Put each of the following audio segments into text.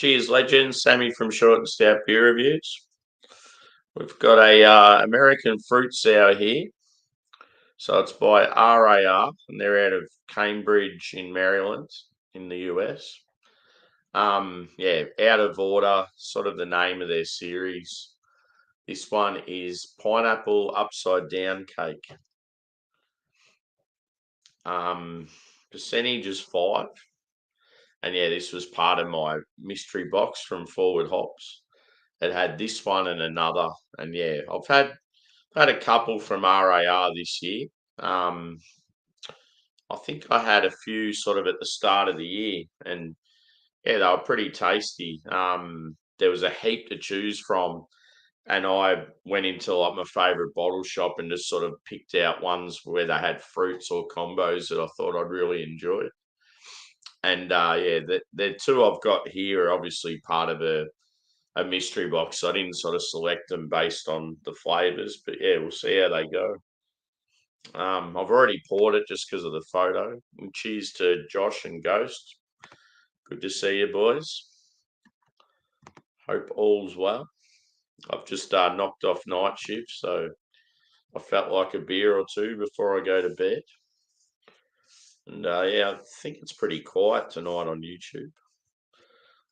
Cheers, legends. Sammy from Short and Stout Beer Reviews. We've got a American fruit sour here. So it's by RAR, and they're out of Cambridge in Maryland in the US. Yeah, out of order, sort of the name of their series. This one is Pineapple Upside Down Cake. Percentage is 5. And yeah, this was part of my mystery box from Forward Hops. It had this one and another, and yeah, I've had a couple from RAR this year. Um, I think I had a few sort of at the start of the year, and yeah, they were pretty tasty. There was a heap to choose from, and I went into like my favourite bottle shop and just sort of picked out ones where they had fruits or combos that I thought I'd really enjoy. And yeah, the two I've got here are obviously part of a mystery box. So I didn't sort of select them based on the flavors, but yeah, we'll see how they go. I've already poured it just because of the photo. And cheers to Josh and Ghost. Good to see you, boys. Hope all's well. I've just knocked off night shift, so I felt like a beer or two before I go to bed. And yeah, I think it's pretty quiet tonight on YouTube.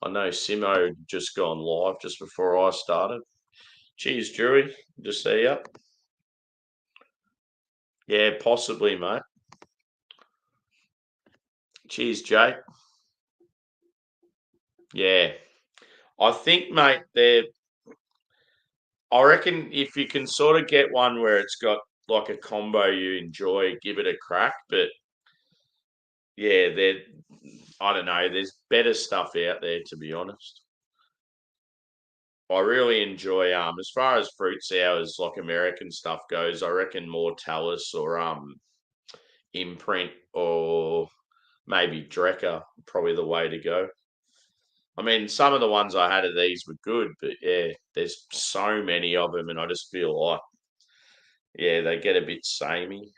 I know Simo just gone live just before I started. Cheers, Drewy. Good to see you. Yeah, possibly, mate. Cheers, Jake. Yeah. I think, mate, I reckon if you can sort of get one where it's got like a combo you enjoy, give it a crack. But yeah, I don't know, there's better stuff out there, to be honest. I really enjoy as far as fruit sours like American stuff goes, I reckon more Talus or Imprint or maybe Drecker, probably the way to go. I mean, some of the ones I had of these were good, but yeah, there's so many of them, and I just feel like, yeah, they get a bit samey.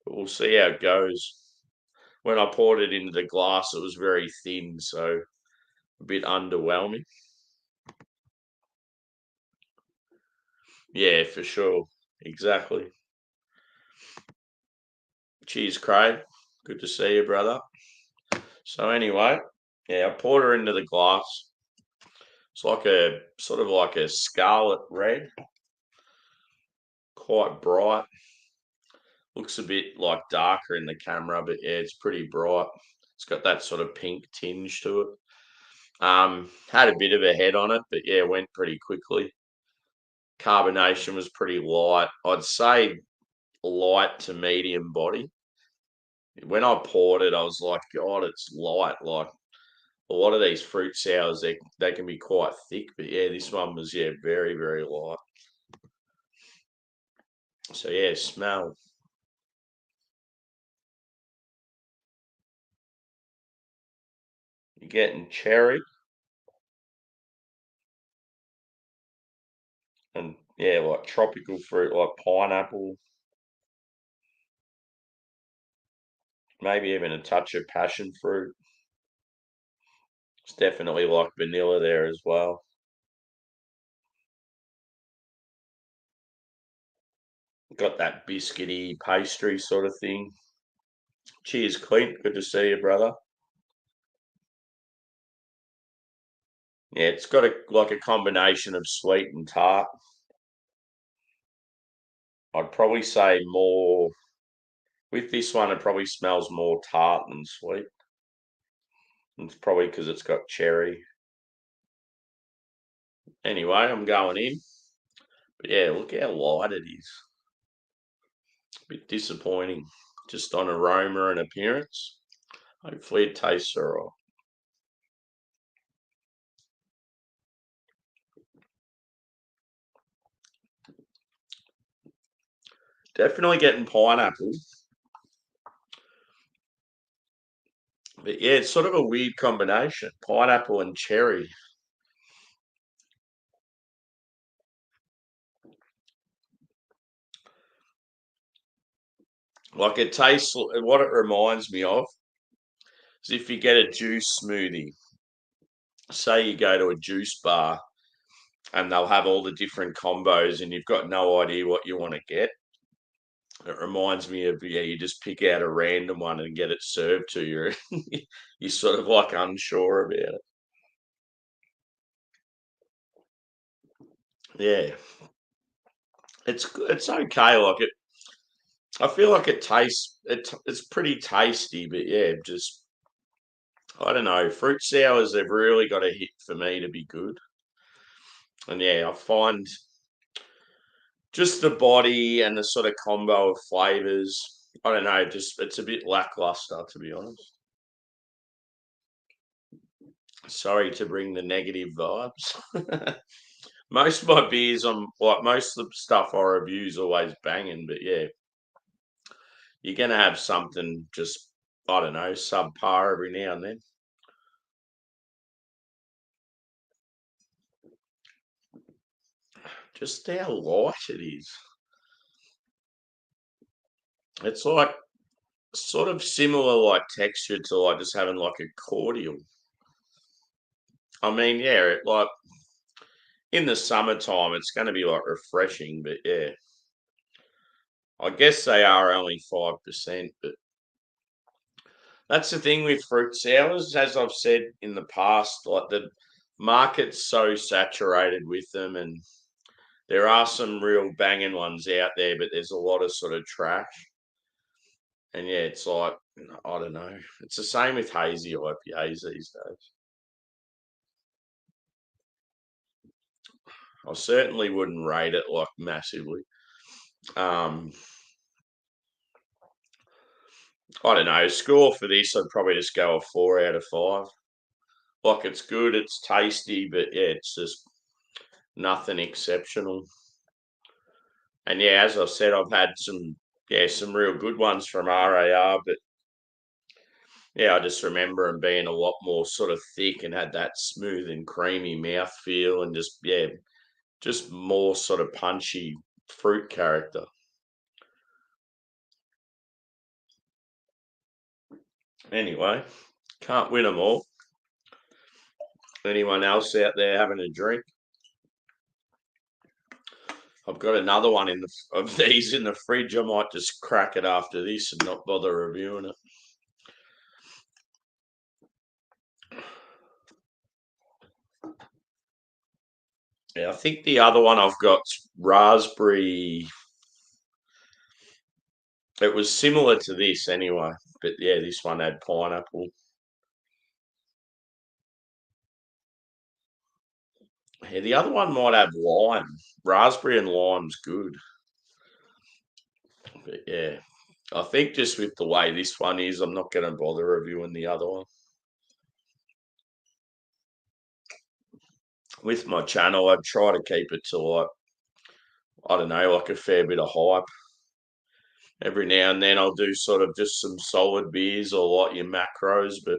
But we'll see how it goes. When I poured it into the glass, it was very thin, so a bit underwhelming. Yeah, for sure. Exactly. Cheers, Craig. Good to see you, brother. So anyway, yeah, I poured her into the glass. It's like a sort of like a scarlet red, quite bright. Looks a bit like darker in the camera, but yeah, it's pretty bright. It's got that sort of pink tinge to it. Had a bit of a head on it, but yeah, went pretty quickly. Carbonation was pretty light. I'd say light to medium body. When I poured it, I was like, God, it's light. Like a lot of these fruit sours, they can be quite thick, but yeah, this one was very very light. So yeah, smell. You're getting cherry and yeah, like tropical fruit, like pineapple, maybe even a touch of passion fruit. It's definitely like vanilla there as well. Got that biscuity pastry sort of thing. Cheers, Clint. Good to see you, brother. Yeah, it's got like a combination of sweet and tart. I'd probably say more with this one. It probably smells more tart than sweet. It's probably because it's got cherry. Anyway, I'm going in. But yeah, look how light it is. A bit disappointing, just on aroma and appearance. Hopefully it tastes all right. Definitely getting pineapple. But yeah, it's sort of a weird combination. Pineapple and cherry. Like it tastes, what it reminds me of is if you get a juice smoothie say you go to a juice bar and they'll have all the different combos and you've got no idea what you want to get. It reminds me of, yeah, you just pick out a random one and get it served to you. You're sort of like unsure about it. Yeah, it's okay. Like it, I feel like it's pretty tasty, but yeah, just I don't know. Fruit sours they've really got a hit for me to be good, and yeah, I find just the body and the sort of combo of flavors. I don't know, just it's a bit lackluster to be honest. Sorry to bring the negative vibes. Most of my beers, I'm like most of the stuff I review is always banging, but yeah, you're gonna have something just I don't know subpar every now and then. Just how light it is. It's like sort of similar like texture to like just having like a cordial. I mean, yeah, like in the summertime, it's going to be like refreshing, but yeah, I guess they are only 5%. But that's the thing with fruit sours, as I've said in the past, like the market's so saturated with them, and there are some real banging ones out there, but there's a lot of sort of trash. And yeah, it's like I don't know. It's the same with hazy IPAs these days. I certainly wouldn't rate it like massively. Um, I don't know. Score for this, I'd probably just go a 4 out of 5. Like it's good, it's tasty, but yeah, it's just nothing exceptional. And yeah, as I said, I've had some real good ones from RAR, but yeah, I just remember them being a lot more sort of thick and had that smooth and creamy mouth feel and just yeah, just more sort of punchy fruit character. Anyway, can't win them all. Anyone else out there having a drink? I've got another one of these in the fridge. I might just crack it after this and not bother reviewing it. Yeah, I think the other one I've got's raspberry. It was similar to this anyway, but yeah, this one had pineapple. Yeah, the other one might have lime. Raspberry and lime's good, but yeah, I think just with the way this one is, I'm not going to bother reviewing the other one. With my channel, I try to keep it to like I don't know, like a fair bit of hype. Every now and then I'll do sort of just some solid beers or like your macros, but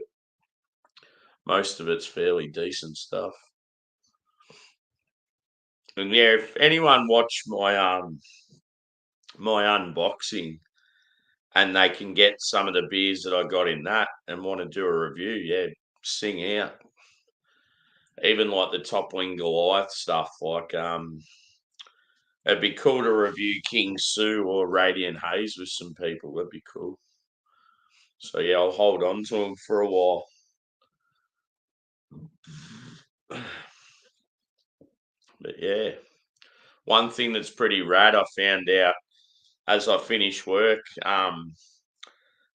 most of it's fairly decent stuff. And yeah, if anyone watched my unboxing and they can get some of the beers that I got in that and want to do a review, yeah, sing out. Even like the Top Wing Goliath stuff, like it'd be cool to review King Sue or Radiant Haze with some people. That'd be cool. So yeah, I'll hold on to them for a while. But yeah, one thing that's pretty rad I found out as I finished work, the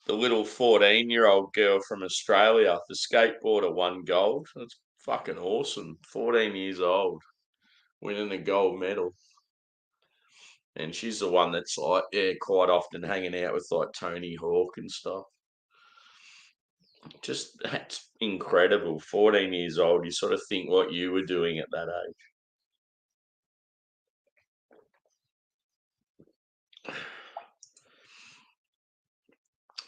little 14-year-old girl from Australia, the skateboarder won gold. That's fucking awesome. 14 years old, winning a gold medal. And she's the one that's like, yeah, quite often hanging out with like Tony Hawk and stuff. Just that's incredible. 14 years old, you sort of think what you were doing at that age.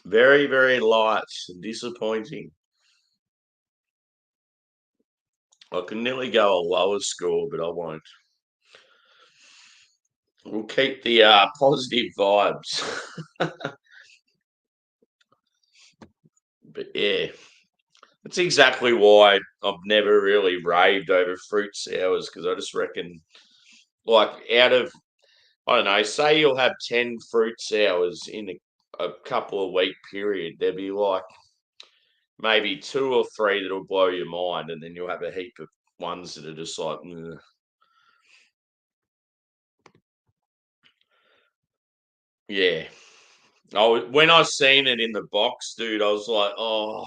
Very, very light. Disappointing. I can nearly go a lower score, but I won't. We'll keep the positive vibes. But yeah, That's exactly why I've never really raved over fruit sours, because I just reckon, like, out of, I don't know, say you'll have 10 fruit sours in a couple of week period, there'd be like maybe two or three that'll blow your mind, and then you'll have a heap of ones that are just like, "Ugh." Yeah. When I seen it in the box, dude, I was like, oh,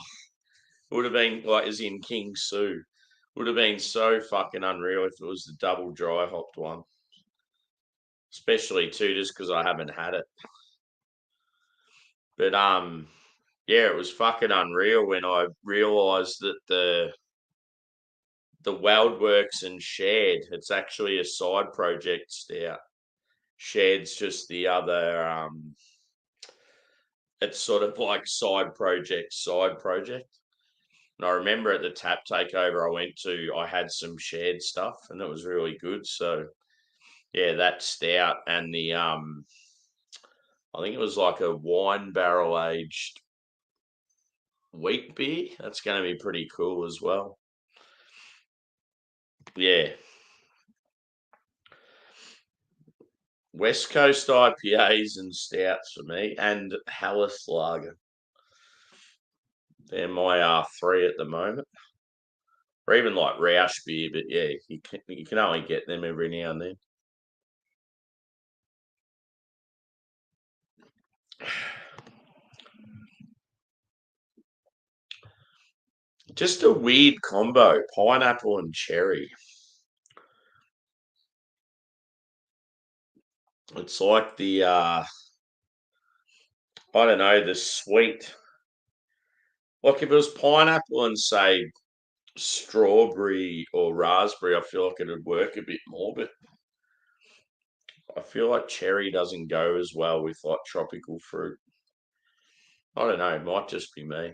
it would have been like as in King Sue. Would have been so fucking unreal if it was the double dry hopped one. Especially too, just because I haven't had it. But yeah, it was fucking unreal when I realised that the Weld Works and Shared, it's actually a side project stout. Shared's just the other it's sort of like side project. And I remember at the tap takeover I went to, I had some Shared stuff and it was really good. So yeah, that stout and the I think it was like a wine barrel aged wheat beer. That's going to be pretty cool as well. Yeah. West Coast IPAs and stouts for me, and Hallis Lager. They're my three at the moment. Or even like Roush beer, but yeah, you can only get them every now and then. Just a weird combo, pineapple and cherry. It's like the I don't know, the sweet. Like if it was pineapple and say strawberry or raspberry, I feel like it'd work a bit more, but I feel like cherry doesn't go as well with like tropical fruit. I don't know, it might just be me.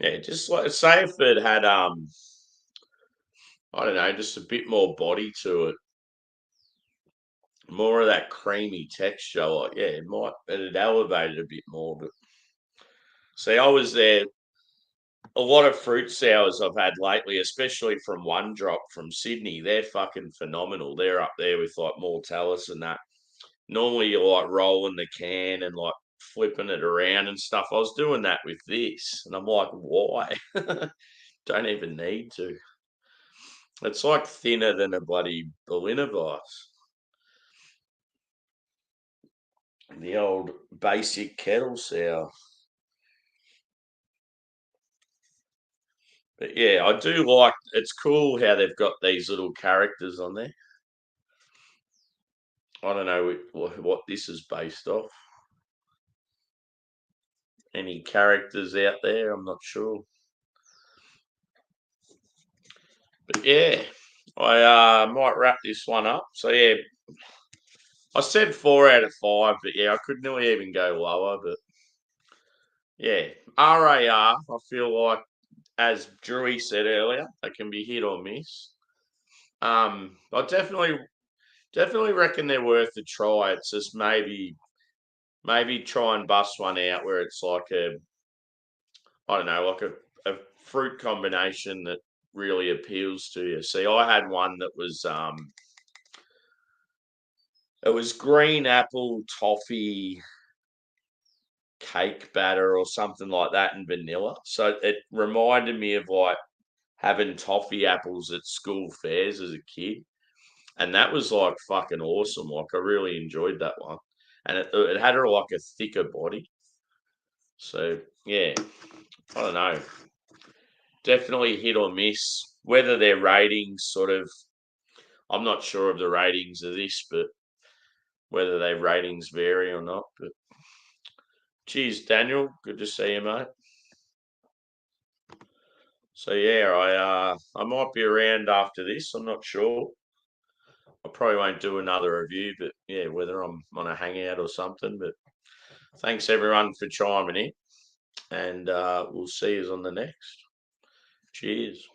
Yeah, just like say if it had I don't know, just a bit more body to it, more of that creamy texture. Like, yeah, it'd elevate it a bit more. But see, I was there. A lot of fruit sours I've had lately, especially from One Drop from Sydney, they're fucking phenomenal. They're up there with like Mortalis and that. Normally you're like rolling the can and like flipping it around and stuff. I was doing that with this, and I'm like, why? Don't even need to. It's like thinner than a bloody Berliner Weiss. The old basic kettle sour. But yeah, I do like it's cool how they've got these little characters on there. I don't know what this is based off. Any characters out there? I'm not sure. But yeah, I might wrap this one up. So yeah, I said 4 out of 5, but yeah, I could nearly even go lower. But yeah, RAR, I feel like, as Drewy said earlier, they can be hit or miss. I definitely reckon they're worth a try. It's just maybe try and bust one out where it's like I don't know, like a fruit combination that really appeals to you. See, I had one that was it was green apple toffee cake batter or something like that and vanilla. So it reminded me of like having toffee apples at school fairs as a kid. And that was like fucking awesome. Like I really enjoyed that one. And it had like a thicker body. So yeah, I don't know. Definitely hit or miss. Whether their ratings sort of I'm not sure of the ratings of this, but whether their ratings vary or not. But cheers, Daniel. Good to see you, mate. So yeah, I might be around after this. I'm not sure. I probably won't do another review, but yeah, whether I'm on a hangout or something. But thanks everyone for chiming in, and we'll see you on the next. Cheers.